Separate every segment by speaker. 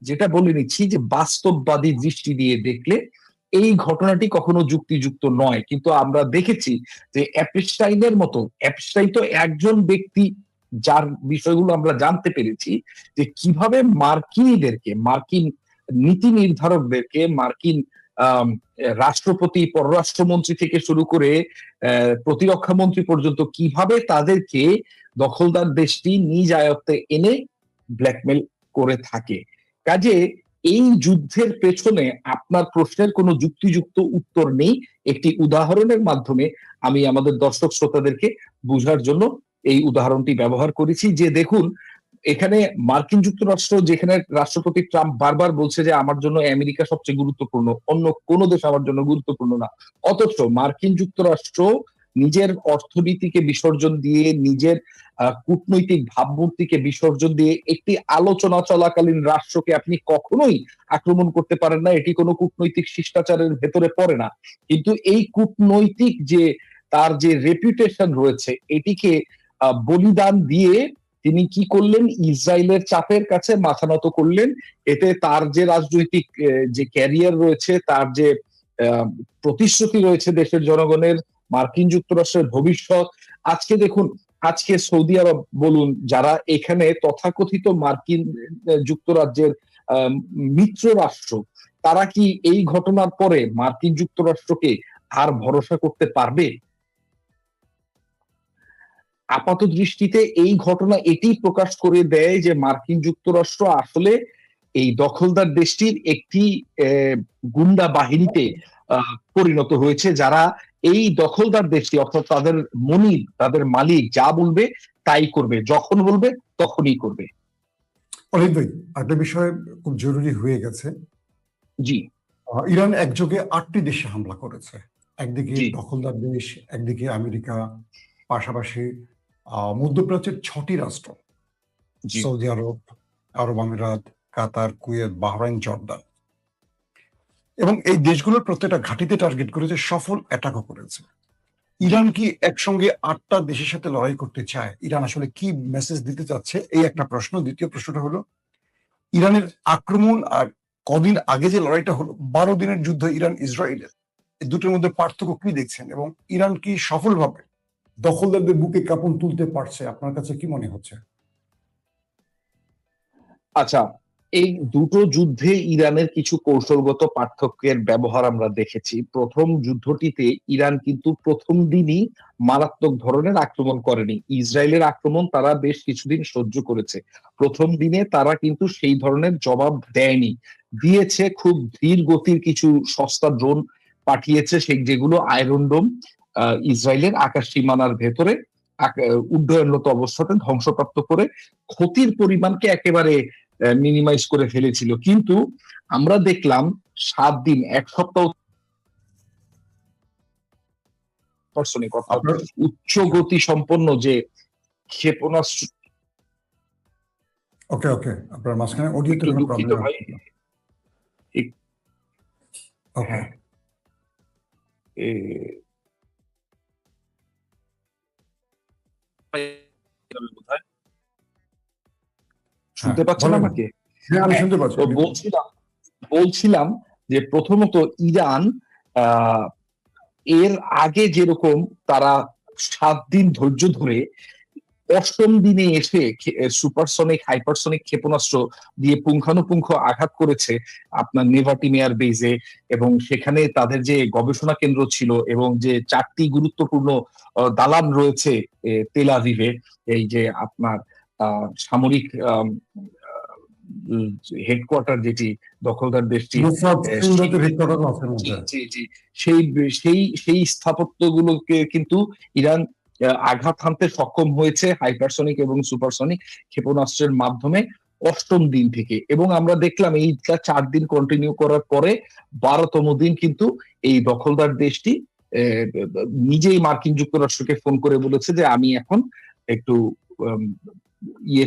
Speaker 1: যেটা বলে নিচ্ছি যে বাস্তববাদী দৃষ্টি দিয়ে দেখলে এই ঘটনাটি কখনো যুক্তিযুক্ত নয়, কিন্তু আমরা দেখেছি যে অ্যাপস্টাইনের মতো, অ্যাপস্টাইন তো একজন ব্যক্তি যার বিষয়গুলো আমরা জানতে পেরেছি যে কিভাবে মার্কিন নীতি নির্ধারকদেরকে, মার্কিন আম, রাষ্ট্রপতি, পররাষ্ট্রমন্ত্রী থেকে শুরু করে প্রতিরক্ষা মন্ত্রী পর্যন্ত কিভাবে তাদেরকে দখলদার দেশটি নিজ আয়ত্তে এনে ব্ল্যাকমেল করে থাকে। কাজে এই যুদ্ধের পেছনে আপনার প্রশ্নের কোনো যুক্তিযুক্ত উত্তর নেই। একটি উদাহরণের মাধ্যমে আমি আমাদের দর্শক শ্রোতাদেরকে বোঝার জন্য এই উদাহরণটি ব্যবহার করেছি যে দেখুন, এখানে মার্কিন যুক্তরাষ্ট্র, যেখানে রাষ্ট্রপতি ট্রাম্প বারবার বলছে যে আমার জন্য আমেরিকা সবচেয়ে গুরুত্বপূর্ণ, অন্য কোনো দেশ আমার জন্য গুরুত্বপূর্ণ না, অথচ মার্কিন যুক্তরাষ্ট্র নিজের অর্থনীতিকে বিসর্জন দিয়ে, নিজের কূটনৈতিক ভাবমূর্তিকে বিসর্জন দিয়ে একটি আলোচনা চলাকালীন রাষ্ট্রকে আপনি কখনোই আক্রমণ করতে পারেন না। এটি কোনো কূটনৈতিক শিষ্টাচারের ভেতরে পড়ে না। কিন্তু এই কূটনৈতিক যে তার যে রেপুটেশন রয়েছে, এটিকে বলিদান দিয়ে তিনি কি করলেন? ইসরায়েলের চাপের কাছে মাথা নত করলেন। এতে তার যে রাজনৈতিক যে ক্যারিয়ার রয়েছে, তার যে প্রতিশ্রুতি রয়েছে দেশের জনগণের, মার্কিন যুক্তরাষ্ট্রের ভবিষ্যৎ, আজকে দেখুন, আজকে সৌদি আরব বলুন, যারা এখানে তথাকথিত মার্কিন যুক্তরাজ্যের মিত্র রাষ্ট্র, তারা কি এই ঘটনার পরে মার্কিন যুক্তরাষ্ট্রকে আর ভরসা করতে পারবে? আপাত দৃষ্টিতে এই ঘটনা এটি প্রকাশ করে দেয় যে মার্কিন যুক্তরাষ্ট্র আসলে এই দখলদার দেশটির একটি গুন্ডা বাহিনীতে পরিণত হয়েছে, যারা এই দখলদার দেশটি, অর্থাৎ তাদের মনিব, তাদের মালিক যা বলবে তাই করবে, যখন বলবে তখনই করবে।
Speaker 2: অলিদ ভাই, একটা বিষয় খুব জরুরি হয়ে গেছে।
Speaker 1: জি।
Speaker 2: ইরান একযোগে 8টি দেশে হামলা করেছে। একদিকে দখলদার দেশ, একদিকে আমেরিকা, পাশাপাশি মধ্যপ্রাচ্যের 6টি রাষ্ট্র, সৌদি আরব, আরব আমিরাত, কাতার, কুয়েত, বাহরাইন, জর্দান, এবং এই দেশগুলোর প্রত্যেকটা ঘাঁটিতে টার্গেট করেছে, সফল অ্যাটাকও করেছে। ইরান কি একসঙ্গে 8টা দেশের সাথে লড়াই করতে চায়? ইরান আসলে কি মেসেজ দিতে চাচ্ছে? এই একটা প্রশ্ন। দ্বিতীয় প্রশ্নটা হলো, ইরানের আক্রমণ আর কদিন আগে যে লড়াইটা হলো, 12 দিনের যুদ্ধ ইরান ইসরায়েলের, এই দুটোর মধ্যে পার্থক্য কি দেখছেন? এবং ইরান কি সফলভাবে দখলদারদের বুকে কাঁপন তুলতে পারছে? আপনার কাছে কি মনে হচ্ছে?
Speaker 1: আচ্ছা, এই দুটো যুদ্ধে ইরানের কিছু কৌশলগত পার্থক্যের ব্যবহার আমরা দেখেছি। প্রথম যুদ্ধটিতে ইরান কিন্তু প্রথম দিনই মারাত্মক ধরনের আক্রমণ করেনি। ইসরায়েলের আক্রমণ তারা বেশ কিছুদিন সহ্য করেছে। প্রথম দিনে তারা কিন্তু সেই ধরনের জবাব দেয়নি। দিয়েছে খুব ধীর গতির কিছু সস্তা ড্রোন পাঠিয়েছে, সেই যেগুলো আয়রন ডোম ইসরায়েলের আকাশ সীমানার ভেতরে উড্ডয়নরত অবস্থাতে ধ্বংসপ্রাপ্ত করে ক্ষতির পরিমাণকে একেবারে মিনিমাইজ করে ফেলেছিল। কিন্তু আমরা দেখলাম 7 দিন, 1 সপ্তাহ উচ্চ গতি সম্পন্ন যে ক্ষেপণাস্ত্র।
Speaker 2: ওকে ওকে, আপনার মাঝখানে অডিওতে কোনো প্রবলেম হয়? ওকে,
Speaker 1: শুনতে পাচ্ছেন আমাকে?
Speaker 2: হ্যাঁ, আমি শুনতে পাচ্ছি।
Speaker 1: বলছিলাম যে প্রথমত ইরান এর আগে যেরকম তারা 7 দিন ধৈর্য ধরে 8ম দিনে এসে সুপারসনিক, হাইপারসনিক ক্ষেপণাস্ত্র দিয়ে পুঙ্খানুপুঙ্খ আঘাত করেছে আপনার নেভাটিমিয়ার বেজে, এবং সেখানে তাদের যে গবেষণা কেন্দ্র ছিল এবং যে 4টি গুরুত্বপূর্ণ দালান রয়েছে তেল আভিভে, এই যে আপনার সামরিক হেডকোয়ার্টার যেটি দখলদার দেশটি, সেই স্থাপত্যগুলোকে কিন্তু ইরান আঘাত হানতে সক্ষম হয়েছে হাইপারসনিক এবং সুপারসনিক ক্ষেপণাস্ত্রের মাধ্যমে 8ম দিন থেকে। এবং আমরা দেখলাম এইটা 4 দিন কন্টিনিউ করার পরে 12তম দিন কিন্তু এই দখলদার দেশটি নিজেই মার্কিন যুক্তরাষ্ট্রকে ফোন করে বলেছে যে আমি এখন একটু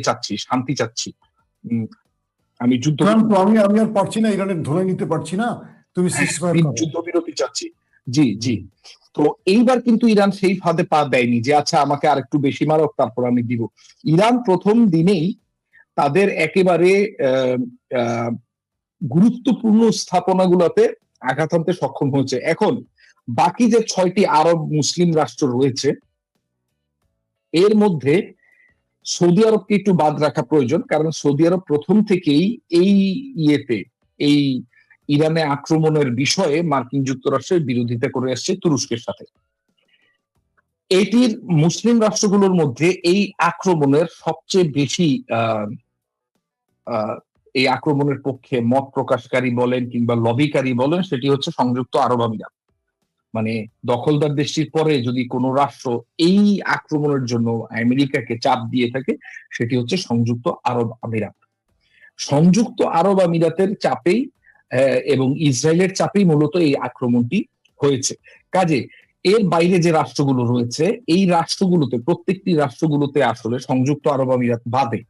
Speaker 1: চাচ্ছি, শান্তি চাচ্ছি, আমি
Speaker 2: আমি আর পারছি না, ইরানের ধরে নিতে পারছি না, তুমি
Speaker 1: যুদ্ধবিরতি চাচ্ছি। জি জি। তো এইবার কিন্তু ইরান সেই ফাঁদে পা দেয়নি যে আচ্ছা আমাকে আর একটু বেশি মারক তারপর আমি দিব। ইরান প্রথম দিনেই তাদের একেবারে গুরুত্বপূর্ণ স্থাপনাগুলোতে আঘাত হানতে সক্ষম হয়েছে। এখন বাকি যে 6টি আরব মুসলিম রাষ্ট্র রয়েছে এর মধ্যে সৌদি আরবকে একটু বাদ রাখা প্রয়োজন, কারণ সৌদি আরব প্রথম থেকেই এই এই ইরানে আক্রমণের বিষয়ে মার্কিন যুক্তরাষ্ট্রের বিরোধিতা করে আসছে তুরস্কের সাথে। এটির মুসলিম রাষ্ট্রগুলোর মধ্যে এই আক্রমণের সবচেয়ে বেশি এই আক্রমণের পক্ষে মত প্রকাশকারী বলেন কিংবা লবিকারী বলেন, সেটি হচ্ছে সংযুক্ত আরব আমিরাত। মানে দখলদার দেশটির পরে যদি কোনো রাষ্ট্র এই আক্রমণের জন্য আমেরিকাকে চাপ দিয়ে থাকে, সেটি হচ্ছে সংযুক্ত আরব আমিরাত। সংযুক্ত আরব আমিরাতের চাপেই এবং ইসরায়েলের চাপেই মূলত এই আক্রমণটি হয়েছে। কাজে এর বাইরে যে রাষ্ট্রগুলো রয়েছে, এই রাষ্ট্রগুলোতে প্রত্যেকটি রাষ্ট্রগুলোতে আসলে সংযুক্ত আরব আমিরাত বাদে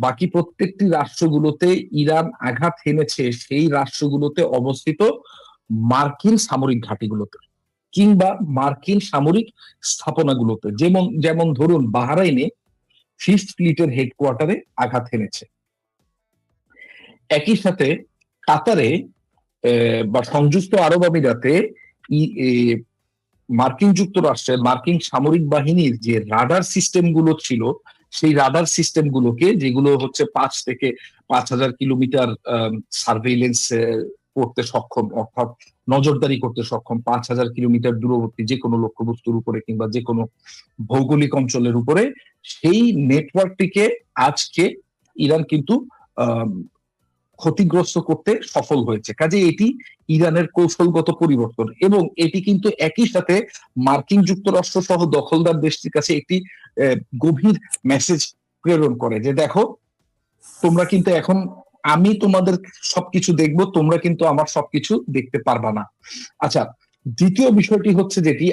Speaker 1: বাকি প্রত্যেকটি রাষ্ট্রগুলোতে ইরান আঘাত হেনেছে সেই রাষ্ট্রগুলোতে অবস্থিত মার্কিন সামরিক ঘাঁটিগুলোতে কিংবা মার্কিন সামরিক স্থাপনাগুলোতে। যেমন ধরুন বাহরাইনে ফিফথ ফ্লিটের হেডকোয়ার্টারে আঘাত হেনেছে। একই সাথে কাতারে বা সংযুক্ত আরব আমিরাতে মার্কিন যুক্তরাষ্ট্রের মার্কিন সামরিক বাহিনীর যে রাডার সিস্টেম গুলো ছিল, সেই রাডার সিস্টেম গুলোকে, যেগুলো হচ্ছে 5 থেকে 5,000 কিলোমিটার সার্ভেইলেন্স করতে সক্ষম, অর্থাৎ নজরদারি করতে সক্ষম, 5,000 কিলোমিটার দূরবর্তী যে কোনো লক্ষ্যবস্তুর উপরে কিংবা যে কোনো ভৌগোলিক অঞ্চলের উপরে, সেই নেটওয়ার্কটিকে আজকে ইরান কিন্তু ক্ষতিগ্রস্ত করতে সফল হয়েছে। কাজে এটি ইরানের কৌশলগত পরিবর্তন, এবং এটি কিন্তু একই সাথে মার্কিন যুক্তরাষ্ট্র সহ দখলদার দেশটির কাছে একটি গভীর মেসেজ প্রেরণ করে যে দেখো, তোমরা কিন্তু এখন, আমি তোমাদের সবকিছু দেখবো, তোমরা কিন্তু আমার সবকিছু দেখতে পারবা না। আচ্ছা, দ্বিতীয় বিষয়টি হচ্ছে যেটি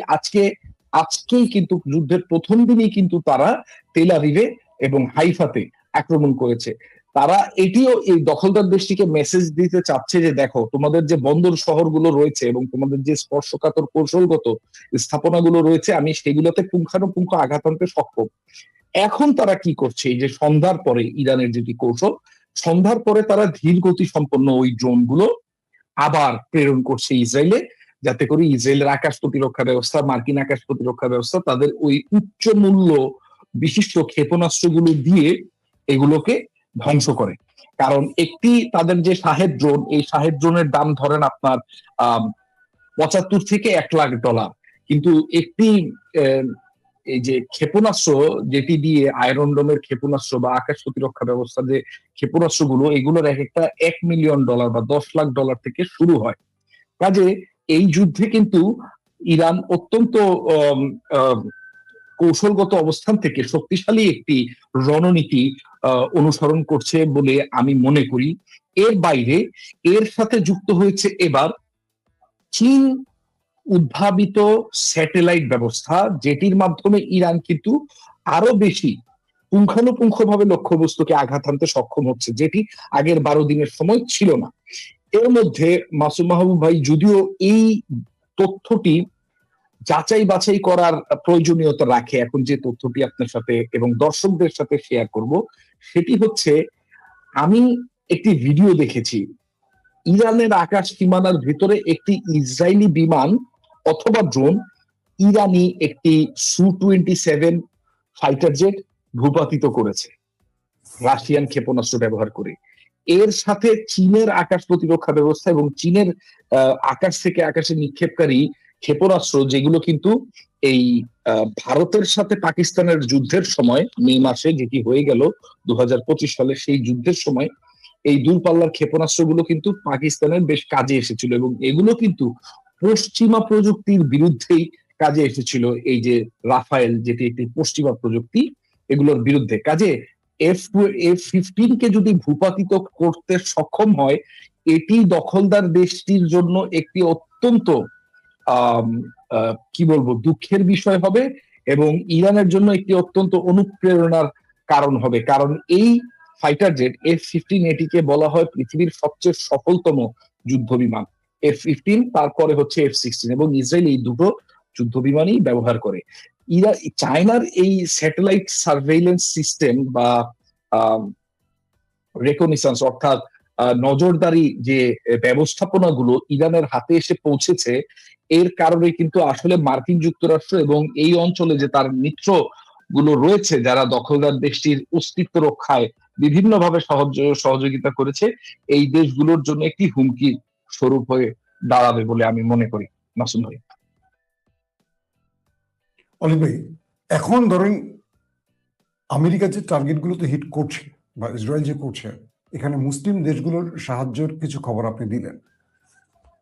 Speaker 1: আজকেই কিন্তু যুদ্ধের প্রথম দিনই কিন্তু তারা তেল আভিভে এবং হাইফাতে আক্রমণ করেছে। তারা এটিও এই দখলদার দেশটিকে মেসেজ দিতে চাচ্ছে যে দেখো, তোমাদের যে বন্দর শহরগুলো রয়েছে এবং তোমাদের যে স্পর্শকাতর কৌশলগত স্থাপনাগুলো রয়েছে, আমি সেগুলোতে পুঙ্খানুপুঙ্খ আঘাত আনতে সক্ষম। এখন তারা কি করছে, এই যে সন্ধ্যার পরে ইরানের যেটি কৌশল, সন্ধ্যার পরে তারা ধীর গতি সম্পন্ন ওই ড্রোনগুলো আবার প্রেরণ করছে ইসরায়েলে, যাতে করে ইসরায়েলের আকাশ প্রতিরক্ষা ব্যবস্থা, মার্কিন আকাশ প্রতিরক্ষা ব্যবস্থা তাদের ওই উচ্চ মূল্য বিশিষ্ট ক্ষেপণাস্ত্রগুলো দিয়ে এগুলোকে ধ্বংস করে। কারণ একটি তাদের যে শাহেদ ড্রোন, এই শাহেদ ড্রোনের দাম ধরেন আপনার 75 থেকে $1,00,000, কিন্তু একটি এই যে ক্ষেপণাস্ত্র, যেটি দিয়ে আয়রন ডোমের ক্ষেপণাস্ত্র বা আকাশ প্রতিরক্ষা ব্যবস্থা যে ক্ষেপণাস্ত্রগুলো, এগুলোর এক একটা $1 মিলিয়ন বা $10 লাখ থেকে শুরু হয়। কাজে এই যুদ্ধে কিন্তু ইরান অত্যন্ত কৌশলগত অবস্থান থেকে শক্তিশালী একটি রণনীতি অনুসরণ করছে বলে আমি মনে করি। এর বাইরে এর সাথে যুক্ত হয়েছে এবার চীন উদ্ভাবিত স্যাটেলাইট ব্যবস্থা, যেটির মাধ্যমে ইরান কিন্তু আরো বেশি পুঙ্খানুপুঙ্খভাবে লক্ষ্যবস্তুকে আঘাত আনতে সক্ষম হচ্ছে, যেটি আগের 12 দিনের সময় ছিল না। এর মধ্যে মাসুম মাহবুব ভাই, যদিও এই তথ্যটি যাচাই বাছাই করার প্রয়োজনীয়তা রাখে, এখন যে তথ্যটি আপনার সাথে এবং দর্শকদের সাথে শেয়ার করব, সেটি হচ্ছে আমি একটি ভিডিও দেখেছি। ইরানের আকাশ সীমানার ভিতরে একটি ইসরায়েলি বিমান অথবা ড্রোন ইরানি একটি Su-27 ফাইটার জেট ভূপাতিত করেছে রাশিয়ান ক্ষেপণাস্ত্র ব্যবহার করে। এর সাথে চীনের আকাশ প্রতিরক্ষা ব্যবস্থা এবং চীনের আকাশ থেকে আকাশে নিক্ষেপকারী ক্ষেপণাস্ত্র, যেগুলো কিন্তু এই ভারতের সাথে পাকিস্তানের যুদ্ধের সময় মে মাসে যেটি হয়ে গেল 2025 সালে, সেই যুদ্ধের সময় এই দূরপাল্লার ক্ষেপণাস্ত্রগুলো কিন্তু পাকিস্তানের বেশ কাজে এসেছিল, এবং এগুলো কিন্তু পশ্চিমা প্রযুক্তির বিরুদ্ধেই কাজে এসেছিল। এই যে রাফায়েল, যেটি একটি পশ্চিমা প্রযুক্তি, এগুলোর বিরুদ্ধে কাজে F-15 কে যদি ভূপাতিত করতে সক্ষম হয়, এটি দখলদার দেশটির জন্য একটি অত্যন্ত কি বলবো, দুঃখের বিষয় হবে, এবং ইরানের জন্য একটি অত্যন্ত অনুপ্রেরণার কারণ হবে। কারণ এই ফাইটার জেট F-15, এটিকে বলা হয় পৃথিবীর সবচেয়ে সফলতম যুদ্ধ বিমান। F-15, তারপরে হচ্ছে F-16, এবং ইসরায়েল এই দুটো যুদ্ধ বিমানই ব্যবহার করে। চায়নার এই স্যাটেলাইট সার্ভেইলেন্স সিস্টেম বা রেকনিসান্স, অর্থাৎ নজরদারি যে ব্যবস্থাপনাগুলো ইরানের হাতে এসে পৌঁছেছে, এর কারণে কিন্তু আসলে মার্কিন যুক্তরাষ্ট্র এবং এই অঞ্চলে যে তার মিত্র গুলো রয়েছে যারা দখলদার দেশটির অস্তিত্ব রক্ষায় বিভিন্নভাবে সহযোগিতা করেছে, এই দেশগুলোর জন্য একটি হুমকি স্বরূপ হয়ে দাঁড়াবে বলে আমি মনে করি। মাসুম ভাই।
Speaker 2: অলিভ ভাই, এখন ধরেন আমেরিকা যে টার্গেট গুলোতে হিট করছে বা ইসরায়েল যে করছে, এখানে মুসলিম দেশগুলোর সাহায্যের কিছু খবর আপনি দিলেন।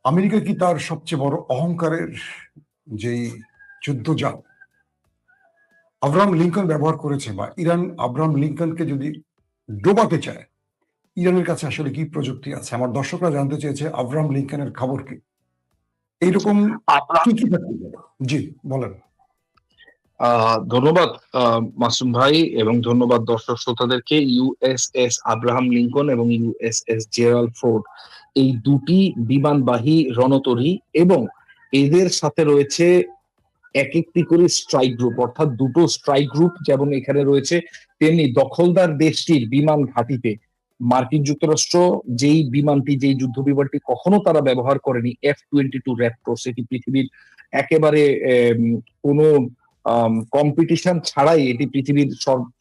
Speaker 2: আমেরিকা কি তার সবচেয়ে বড় অহংকারের যেই যুদ্ধজাল আব্রাহাম লিঙ্কন ব্যবহার করেছে, বা ইরান আব্রাহাম লিঙ্কনকে যদি ডোবাতে চায়, ইরানের কাছে আসলে কি প্রযুক্তি আছে? আমার দর্শকরা জানতে চেয়েছে আব্রাহাম লিঙ্কনের খবর কি, এইরকম কি কি থাকতে পারে? জি বলেন।
Speaker 1: ধন্যবাদ মাসুম ভাই, এবং ধন্যবাদ দর্শক শ্রোতাদেরকে। ইউএসএস আব্রাহাম লিঙ্কন এবং ইউএসএস জেরাল্ড ফোর্ড, এই দুটি বিমানবাহী রণতরী, এবং এদের সাথে রয়েছে এক একটি করে স্ট্রাইক গ্রুপ, অর্থাৎ দুটো স্ট্রাইক গ্রুপ যেমন এখানে রয়েছে, তেমনি দখলদার দেশটির বিমান ঘাঁটিতে মার্কিন যুক্তরাষ্ট্র যেই বিমানটি, যেই যুদ্ধ বিমানটি কখনো তারা ব্যবহার করেনি, F-22 র্যাপটর, এটি পৃথিবীর একেবারে কোনো কম্পিটিশন ছাড়াই এটি পৃথিবীর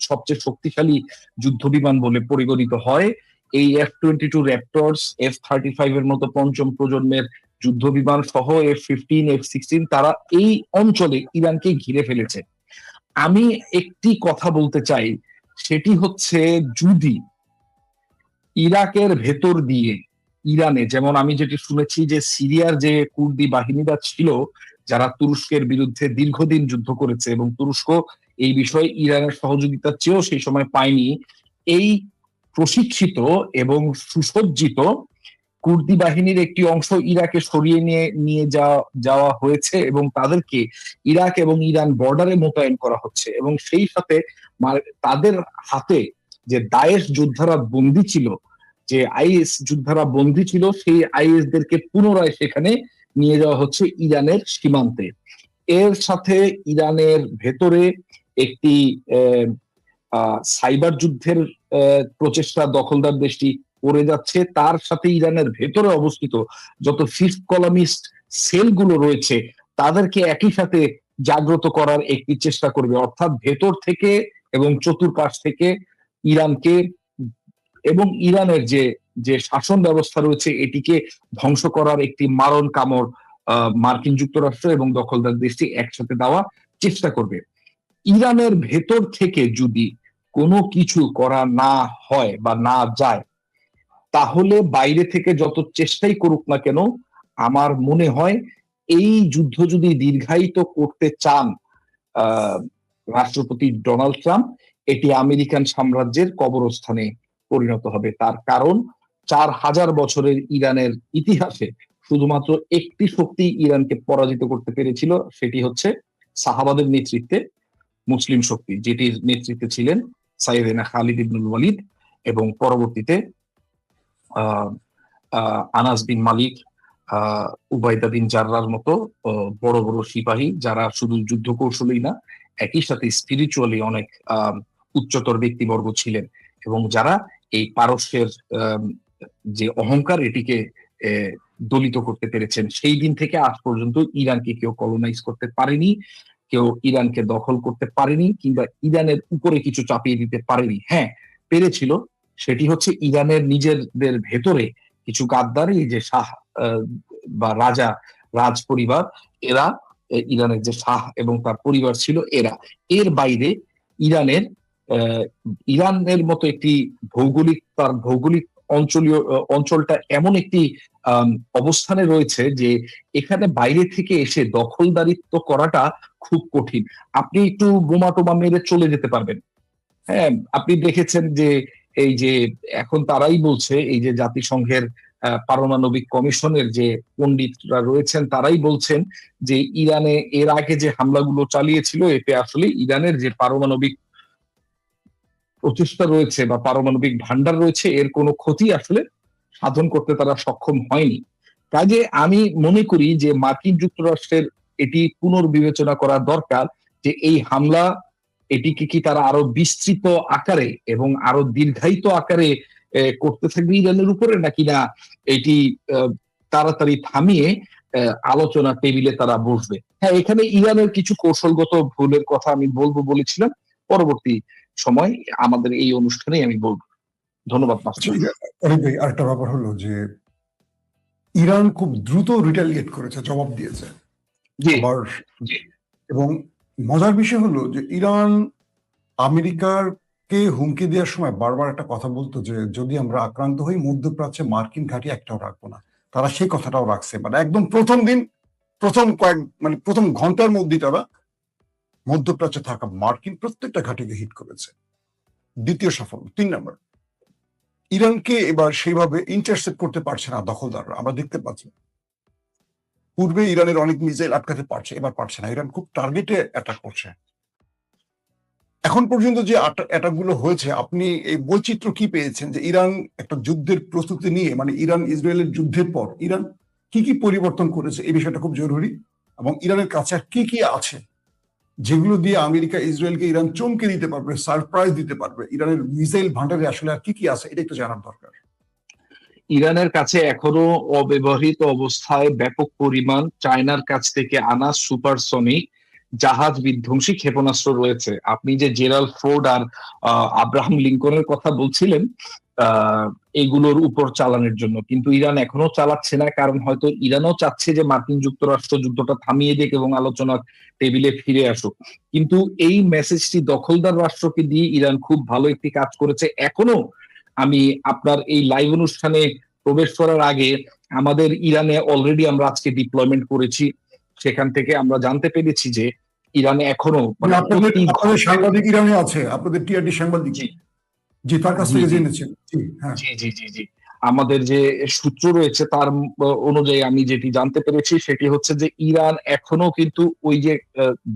Speaker 1: সবচেয়ে শক্তিশালী যুদ্ধ বিমান বলে পরিগণিত হয়। এই F-22 র্যাপটরস, F-35 এর মতো পঞ্চম প্রজন্মের যুদ্ধ বিমান সহ F-15, F-16 তারা এই অঞ্চলে ইরানকে ঘিরে ফেলেছে। আমি একটি কথা বলতে চাই, সেটি হচ্ছে যদি ইরাকের ভেতর দিয়ে ইরানে, যেমন আমি যেটি শুনেছি যে সিরিয়ার যে কুর্দি বাহিনীরা ছিল যারা তুরস্কের বিরুদ্ধে দীর্ঘদিন যুদ্ধ করেছে, এবং তুরস্ক এই বিষয়ে ইরানের সহযোগিতা চেয়েও সেই সময় পায়নি, এই প্রশিক্ষিত এবং সুসজ্জিত কুর্দি বাহিনীর একটি অংশ ইরাকে সরিয়ে নিয়ে যাওয়া হয়েছে, এবং তাদেরকে ইরাক এবং ইরান বর্ডারে মোতায়েন করা হচ্ছে, এবং সেই সাথে তাদের হাতে যে দায়েশ যোদ্ধারা বন্দী ছিল, যে আইএস যোদ্ধারা বন্দী ছিল, সেই আইএস দেরকে পুনরায় সেখানে নিয়ে যাওয়া হচ্ছে ইরানের সীমান্তে। এর সাথে ইরানের ভেতরে একটি সাইবার যুদ্ধের প্রচেষ্টা দখলদার দেশটি করে যাচ্ছে। তার সাথে ইরানের ভেতরে অবস্থিত যত ফিফথ কলামিস্ট সেলগুলো রয়েছে তাদেরকে একই সাথে জাগ্রত করার একটি চেষ্টা করবে, অর্থাৎ ভেতর থেকে এবং চতুর্পাশ থেকে ইরানকে এবং ইরানের যে শাসন ব্যবস্থা রয়েছে এটিকে ধ্বংস করার একটি মারণ কামড় মার্কিন যুক্তরাষ্ট্র এবং দখলদার দেশটি একসাথে দেওয়া চেষ্টা করবে। ইরানের ভেতর থেকে যদি কোনো কিছু করা না হয় বা না যায়, তাহলে বাইরে থেকে যত চেষ্টাই করুক না কেন, আমার মনে হয় এই যুদ্ধ যদি দীর্ঘায়িত করতে চান রাষ্ট্রপতি ডোনাল্ড ট্রাম্প, এটি আমেরিকান সাম্রাজ্যের কবরস্থানে পরিণত হবে। তার কারণ 4000 বছরের ইরানের ইতিহাসে শুধুমাত্র একটি শক্তি ইরানকে পরাজিত করতে পেরেছিল, সেটি হচ্ছে সাহাবাদের নেতৃত্বে মুসলিম শক্তি, যেটির নেতৃত্বে ছিলেন সাইয়েদনা খালিদ ইবনুল ওয়ালিদ, এবং পরবর্তীতে আনাস বিন মালিক, উবাইদা বিন জাররার মতো বড় বড় সিপাহী, যারা শুধু যুদ্ধ কৌশলই না, একই সাথে স্পিরিচুয়ালি অনেক উচ্চতর ব্যক্তিবর্গ ছিলেন, এবং যারা এই পারস্যের যে অহংকার এটিকে দলিত করতে পেরেছেন। সেই দিন থেকে আজ পর্যন্ত ইরানকে কেউ কলোনাইজ করতে পারেনি, কেউ ইরানকে দখল করতে পারেনি, কিংবা ইরানের উপরে কিছু চাপিয়ে দিতে পারেনি। হ্যাঁ, পেরেছিল, সেটি হচ্ছে ইরানের নিজেদের ভেতরে কিছু গাদ্দার, এই যে শাহ বা রাজ পরিবার, এরা ইরানের যে শাহ এবং তার পরিবার ছিল এরা, এর বাইরে ইরানের মতো একটি তার ভৌগোলিক অঞ্চলটা এমন একটি অবস্থানে রয়েছে যে এখানে বাইরে থেকে এসে দখলদারিত্ব করাটা খুব কঠিন। আপনি একটু বোমা টোমা মেরে চলে যেতে পারবেন। হ্যাঁ, আপনি দেখেছেন যে এই যে এখন তারাই বলছে, এই যে জাতিসংঘের পারমাণবিক কমিশনের যে পণ্ডিতরা রয়েছেন তারাই বলছেন যে ইরানে এর আগে যে হামলাগুলো চালিয়েছিল এতে আসলে ইরানের যে পারমাণবিক প্রচেষ্টা রয়েছে বা পারমাণবিক ভান্ডার রয়েছে এর কোনো ক্ষতি আসলে সাধন করতে তারা সক্ষম হয়নি। কাজে আমি মনে করি যে মার্কিন যুক্তরাষ্ট্রের এটি পুনর্বিবেচনা করা দরকার যে এই হামলা, এটিকে কি তারা আরো বিস্তৃত আকারে এবং আরো দীর্ঘায়িত আকারে করতে থাকবে ইরানের উপরে, নাকি না এটি তাড়াতাড়ি থামিয়ে আলোচনা টেবিলে তারা বসবে? হ্যাঁ, এখানে ইরানের কিছু কৌশলগত ভুলের কথা আমি বলবো বলেছিলাম, পরবর্তী সময় আমাদের এই অনুষ্ঠানে আমি বলবো। ধন্যবাদ মাস্টার।
Speaker 2: অনেক ভাই, আরেকটা ব্যাপার হলো যে ইরান খুব দ্রুত রিটালিয়েট করেছে, জবাব দিয়েছে আবার। এবং মজার বিষয় হলো যে ইরান আমেরিকাকে হুমকি দেওয়ার সময় বারবার একটা কথা বলতো যে যদি আমরা আক্রান্ত হই মধ্যপ্রাচ্যে মার্কিন ঘাঁটি একটাও রাখবো না। তারা সেই কথাটাও রাখছে, মানে একদম প্রথম দিন, প্রথম ঘন্টার মধ্যে তারা মধ্যপ্রাচ্যে থাকা মার্কিন প্রত্যেকটা ঘাঁটিকে হিট করেছে। দ্বিতীয় সাফল্য। 3 নম্বর, ইরানকে এবার সেইভাবে ইন্টারসেপ্ট করতে পারছে না দখলদাররা, আমরা দেখতে পাচ্ছি। পূর্বে ইরানের অনেক মিসাইল আটকাতে পারছে, এবার পারছে না। ইরান খুব টার্গেটে অ্যাটাক করছে। এখন পর্যন্ত যে অ্যাটাকগুলো হয়েছে, আপনি এই বৈচিত্র্য কি পেয়েছেন যে ইরান একটা যুদ্ধের প্রস্তুতি নিয়ে, মানে ইরান ইসরায়েলের যুদ্ধের পর ইরান কি কি পরিবর্তন করেছে, এই বিষয়টা খুব জরুরি। এবং ইরানের কাছে আর কি কি আছে যেগুলো দিয়ে আমেরিকা ইসরায়েলকে ইরান চমকে দিতে পারবে, সারপ্রাইজ দিতে পারবে। ইরানের মিসাইল ভান্ডারে আসলে আর কি কি আছে, এটা একটু জানার দরকার।
Speaker 1: ইরানের কাছে এখনো অব্যবহৃত অবস্থায় ব্যাপক পরিমাণ চায়নার কাছ থেকে আনা সুপারসনিক জাহাজ বিধ্বংসী ক্ষেপণাস্ত্র রয়েছে। আপনি যে জেরাল্ড ফোর্ড আর আব্রাহাম লিঙ্কনের কথা বলছিলেন এগুলোর উপর চালানোর জন্য, কিন্তু ইরান এখনো চালাচ্ছে না, কারণ হয়তো ইরানও চাচ্ছে যে মার্কিন যুক্তরাষ্ট্র যুদ্ধটা থামিয়ে দিক এবং আলোচনার টেবিলে ফিরে আসুক। কিন্তু এই মেসেজটি দখলদার রাষ্ট্রকে দিয়ে ইরান খুব ভালো একটি কাজ করেছে। এখনো আমি আপনার এই লাইভ অনুষ্ঠানে প্রবেশ করার আগে আমাদের ইরানে অলরেডি আমরা আজকে ডিপ্লয়মেন্ট করেছি, সেখান থেকে আমরা জানতে পেরেছি যে ইরানে এখনো
Speaker 2: আপনাদের সাংবাদিক ইরানে আছে, আপনাদের টিআরটি সাংবাদিক, জি, তার কাছ থেকে জেনেছেন।
Speaker 1: জি, আমাদের যে সূত্র রয়েছে তার অনুযায়ী আমি যেটি জানতে পেরেছি সেটি হচ্ছে যে ইরান এখনো কিন্তু ওই যে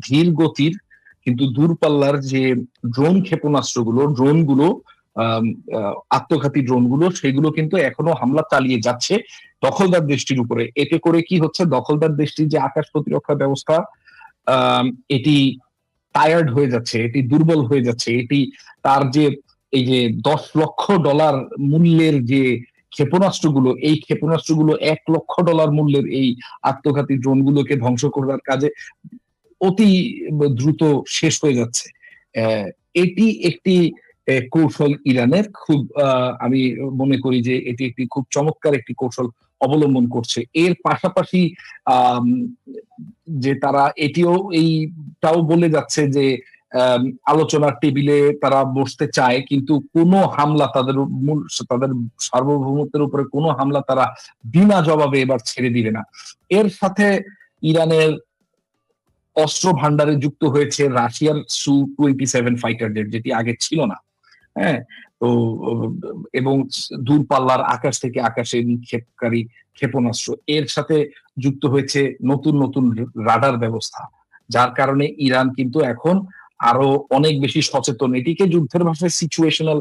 Speaker 1: ধীর গতির কিন্তু দূরপাল্লার যে ড্রোন ড্রোনগুলো আত্মঘাতী ড্রোনগুলো, সেগুলো কিন্তু এখনো হামলা চালিয়ে যাচ্ছে দখলদার দেশটির উপরে। এতে করে কি হচ্ছে, দখলদার দেশটির যে আকাশ প্রতিরক্ষা ব্যবস্থা এটি টায়ার্ড হয়ে যাচ্ছে, এটি দুর্বল হয়ে যাচ্ছে। এটি তার যে এই যে $10 লক্ষ মূল্যের যে ক্ষেপণাস্ত্রগুলো, এই ক্ষেপণাস্ত্রগুলো $1 লক্ষ মূল্যের এই আত্মঘাতী ড্রোনগুলোকে ধ্বংস করবার কাজে অতি দ্রুত শেষ হয়ে যাচ্ছে। এটি একটি কৌশল ইরানের, খুব আমি মনে করি যে এটি একটি খুব চমৎকার একটি কৌশল অবলম্বন করছে। এর পাশাপাশি যে তারা এইটাও বলে যাচ্ছে যে আলোচনার টেবিলে তারা বসতে চায়, কিন্তু কোনো হামলা তাদের সার্বভৌমত্বের উপরে কোনো হামলা তারা বিনা জবাবে এবার ছেড়ে দিবে না। এর সাথে ইরানের অস্ত্র ভান্ডারে যুক্ত হয়েছে রাশিয়ার Su-27 ফাইটার জেট, যেটি আগে ছিল না। হ্যাঁ, তো এবং দূরপাল্লার আকাশ থেকে আকাশে নিক্ষেপকারী ক্ষেপণাস্ত্র, এর সাথে যুক্ত হয়েছে নতুন নতুন রাডার ব্যবস্থা, যার কারণে ইরান কিন্তু এখন আরো অনেক বেশি সচেতন। এটিকে যুদ্ধের ভাষায় সিচুয়েশনাল